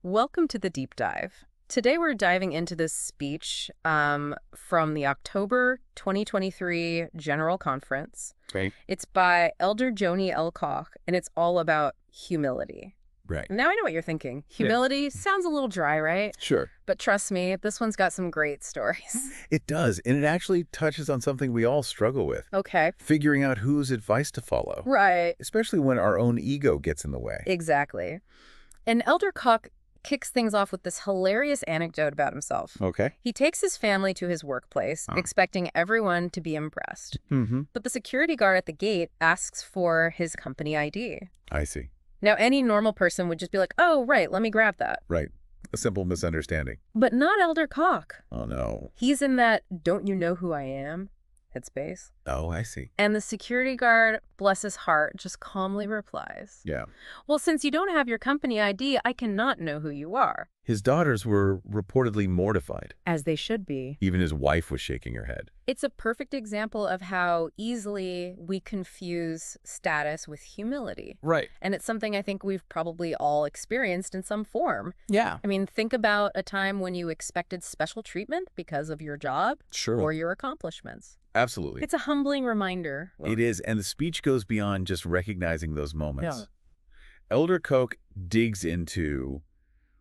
Welcome to the deep dive. Today we're diving into this speech from the October 2023 General Conference. Right. It's by Elder Joni L. Koch, and it's all about humility. Right. Now I know what you're thinking. Humility sounds a little dry, right? Sure. But trust me, this one's got some great stories. It does, and it actually touches on something we all struggle with. Okay. Figuring out whose advice to follow. Right. Especially when our own ego gets in the way. Exactly. And Elder Koch kicks things off with this hilarious anecdote about himself. Okay. He takes his family to his workplace, expecting everyone to be impressed. Mm-hmm. But the security guard at the gate asks for his company ID. I see. Now, any normal person would just be like, oh, right, let me grab that. Right. A simple misunderstanding. But not Elder Koch. Oh, no. He's in that don't you know who I am headspace. Oh, I see. And the security guard, bless his heart, just calmly replies, Yeah. well, since you don't have your company ID, I cannot know who you are. His daughters were reportedly mortified. As they should be. Even his wife was shaking her head. It's a perfect example of how easily we confuse status with humility. Right. And it's something I think we've probably all experienced in some form. Yeah. I mean, think about a time when you expected special treatment because of your job Sure. or your accomplishments. Absolutely. It's a humbling reminder. It is, and the speech goes beyond just recognizing those moments. Yeah. Elder Koch digs into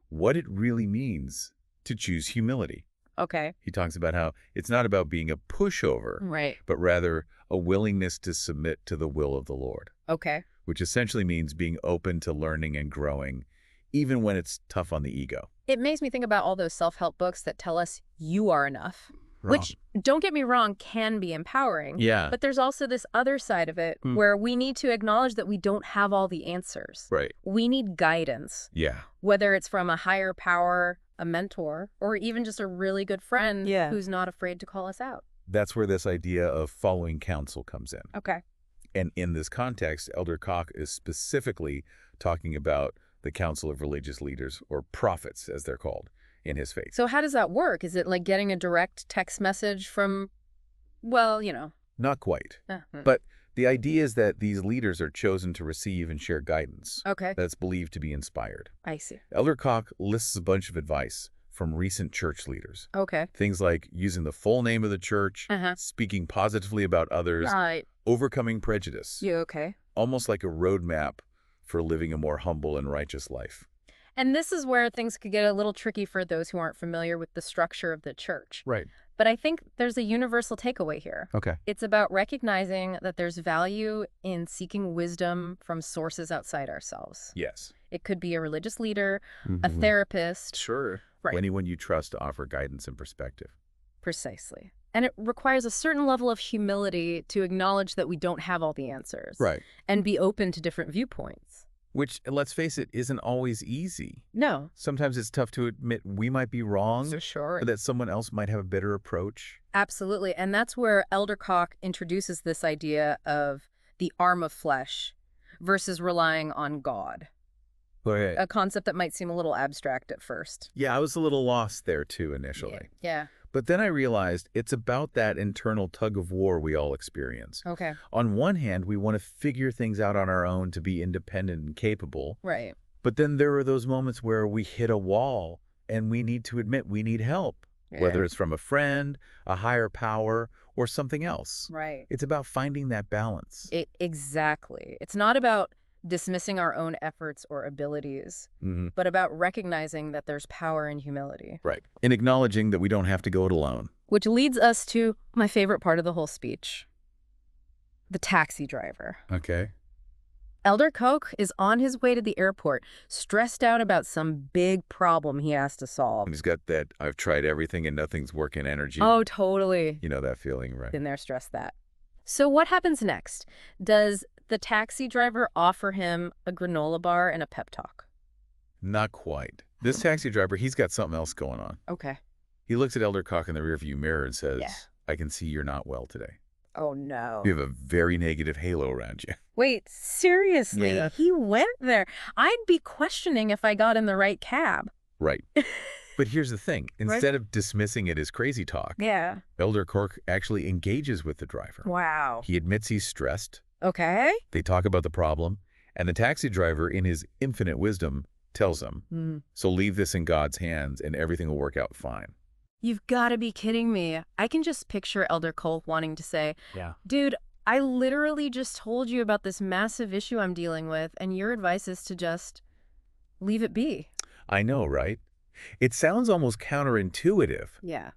what it really means to choose humility. Okay. He talks about how it's not about being a pushover, Right. but rather a willingness to submit to the will of the Lord, Okay. which essentially means being open to learning and growing, even when it's tough on the ego. It makes me think about all those self-help books that tell us you are enough. Wrong. Which, don't get me wrong, can be empowering. Yeah. But there's also this other side of it where we need to acknowledge that we don't have all the answers. Right. We need guidance, Yeah. whether it's from a higher power, a mentor, or even just a really good friend who's not afraid to call us out. That's where this idea of following counsel comes in. Okay. And in this context, Elder Koch is specifically talking about the Council of Religious Leaders, or prophets, as they're called, in his faith. So how does that work? Is it like getting a direct text message from, well, you know. Not quite. But the idea is that these leaders are chosen to receive and share guidance Okay. that's believed to be inspired. I see. Elder Koch lists a bunch of advice from recent church leaders. Okay. Things like using the full name of the church, speaking positively about others, Right. overcoming prejudice. You okay? Almost like a roadmap for living a more humble and righteous life. And this is where things could get a little tricky for those who aren't familiar with the structure of the church. Right. But I think there's a universal takeaway here. Okay. It's about recognizing that there's value in seeking wisdom from sources outside ourselves. Yes. It could be a religious leader, a therapist. Sure. Right. Anyone you trust to offer guidance and perspective. Precisely. And it requires a certain level of humility to acknowledge that we don't have all the answers. Right. And be open to different viewpoints. Which, let's face it, isn't always easy. No. Sometimes it's tough to admit we might be wrong, Sure. or that someone else might have a better approach. Absolutely. And that's where Elder Koch introduces this idea of the arm of flesh versus relying on God. Right. A concept that might seem a little abstract at first. Yeah, I was a little lost there too initially. Yeah. But then I realized it's about that internal tug of war we all experience. Okay. On one hand, we want to figure things out on our own to be independent and capable. Right. But then there are those moments where we hit a wall and we need to admit we need help, whether it's from a friend, a higher power, or something else. Right. It's about finding that balance. Exactly. It's not about dismissing our own efforts or abilities, but about recognizing that there's power in humility. Right. And acknowledging that we don't have to go it alone. Which leads us to my favorite part of the whole speech. The taxi driver. Okay. Elder Koch is on his way to the airport, stressed out about some big problem he has to solve. And he's got that I've tried everything and nothing's working energy. Oh, totally. You know that feeling, right? Been there, stressed that. So what happens next? Does the taxi driver offer him a granola bar and a pep talk? Not quite. This taxi driver, he's got something else going on. Okay. He looks at Elder Koch in the rearview mirror and says, Yeah. I can see you're not well today. Oh, no. You have a very negative halo around you. Wait, seriously? Yeah. He went there. I'd be questioning if I got in the right cab. Right. But here's the thing. Instead of dismissing it as crazy talk, Yeah. Elder Koch actually engages with the driver. Wow. He admits he's stressed. Okay. They talk about the problem. And the taxi driver, in his infinite wisdom, tells him, so leave this in God's hands and everything will work out fine. You've got to be kidding me. I can just picture Elder Koch wanting to say, Yeah. dude, I literally just told you about this massive issue I'm dealing with, and your advice is to just leave it be. I know, right? It sounds almost counterintuitive, Yeah.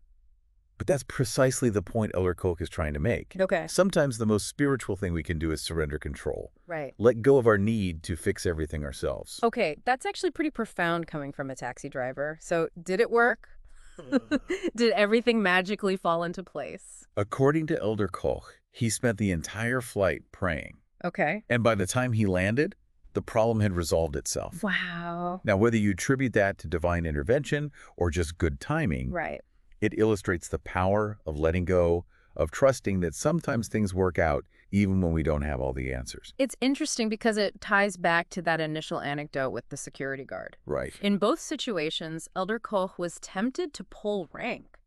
but that's precisely the point Elder Koch is trying to make. Okay. Sometimes the most spiritual thing we can do is surrender control. Right. Let go of our need to fix everything ourselves. Okay, that's actually pretty profound coming from a taxi driver. So did it work? Did everything magically fall into place? According to Elder Koch, he spent the entire flight praying. Okay. And by the time he landed, the problem had resolved itself. Wow. Now, whether you attribute that to divine intervention or just good timing, Right. it illustrates the power of letting go, of trusting that sometimes things work out even when we don't have all the answers. It's interesting because it ties back to that initial anecdote with the security guard. Right. In both situations, Elder Koch was tempted to pull rank,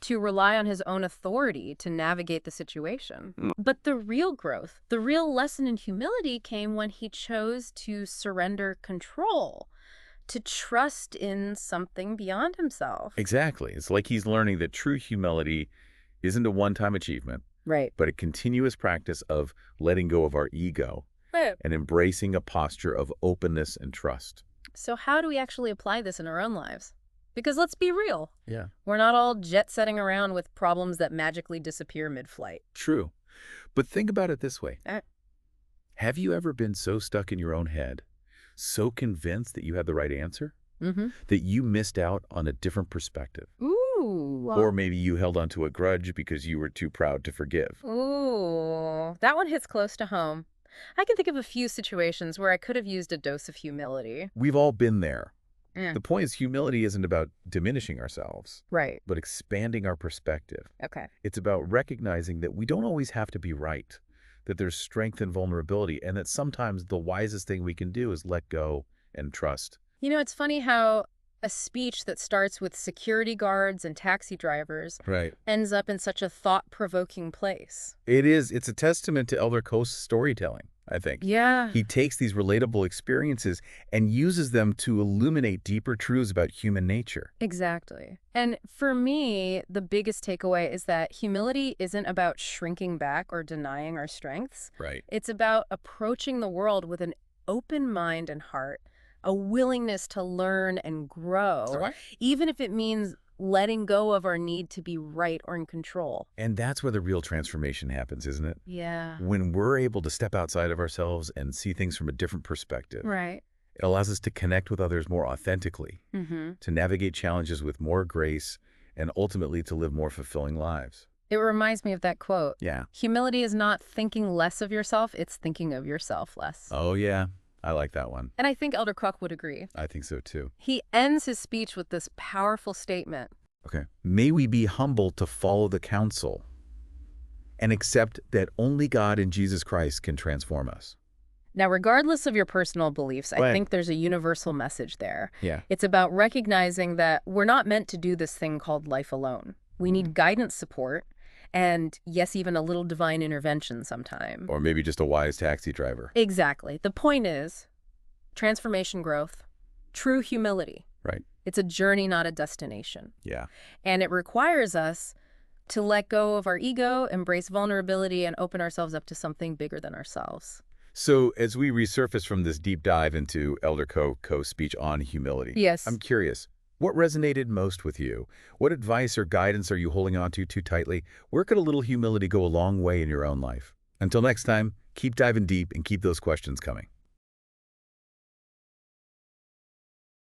to rely on his own authority to navigate the situation. But the real growth, the real lesson in humility came when he chose to surrender control, to trust in something beyond himself. Exactly. It's like he's learning that true humility isn't a one-time achievement, Right. but a continuous practice of letting go of our ego and embracing a posture of openness and trust. So how do we actually apply this in our own lives? Because let's be real. Yeah. We're not all jet-setting around with problems that magically disappear mid-flight. True. But think about it this way. Eh. Have you ever been so stuck in your own head, so convinced that you had the right answer, that you missed out on a different perspective? Ooh. Or maybe you held onto a grudge because you were too proud to forgive. Ooh. That one hits close to home. I can think of a few situations where I could have used a dose of humility. We've all been there. Yeah. The point is, humility isn't about diminishing ourselves, Right. but expanding our perspective. Okay. It's about recognizing that we don't always have to be right, that there's strength in vulnerability, and that sometimes the wisest thing we can do is let go and trust. You know, it's funny how a speech that starts with security guards and taxi drivers Right. ends up in such a thought-provoking place. It is. It's a testament to Elder Koch's storytelling, I think. Yeah. He takes these relatable experiences and uses them to illuminate deeper truths about human nature. Exactly. And for me, the biggest takeaway is that humility isn't about shrinking back or denying our strengths. Right. It's about approaching the world with an open mind and heart, a willingness to learn and grow, even if it means letting go of our need to be right or in control. And that's where the real transformation happens, isn't it? Yeah. When we're able to step outside of ourselves and see things from a different perspective, Right. it allows us to connect with others more authentically, to navigate challenges with more grace, and ultimately to live more fulfilling lives. It reminds me of that quote. Yeah. Humility is not thinking less of yourself, it's thinking of yourself less. Oh, yeah. I like that one. And I think Elder Koch would agree. I think so, too. He ends his speech with this powerful statement. Okay. May we be humble to follow the counsel and accept that only God and Jesus Christ can transform us. Now, regardless of your personal beliefs, I Right. think there's a universal message there. Yeah. It's about recognizing that we're not meant to do this thing called life alone. We need guidance, support, and yes, even a little divine intervention sometime. Or maybe just a wise taxi driver. Exactly. The point is transformation growth, true humility. Right. It's a journey, not a destination. Yeah. And it requires us to let go of our ego, embrace vulnerability, and open ourselves up to something bigger than ourselves. So as we resurface from this deep dive into Elder Koch's speech on humility, Yes. I'm curious, what resonated most with you? What advice or guidance are you holding on to too tightly? Where could a little humility go a long way in your own life? Until next time, keep diving deep and keep those questions coming.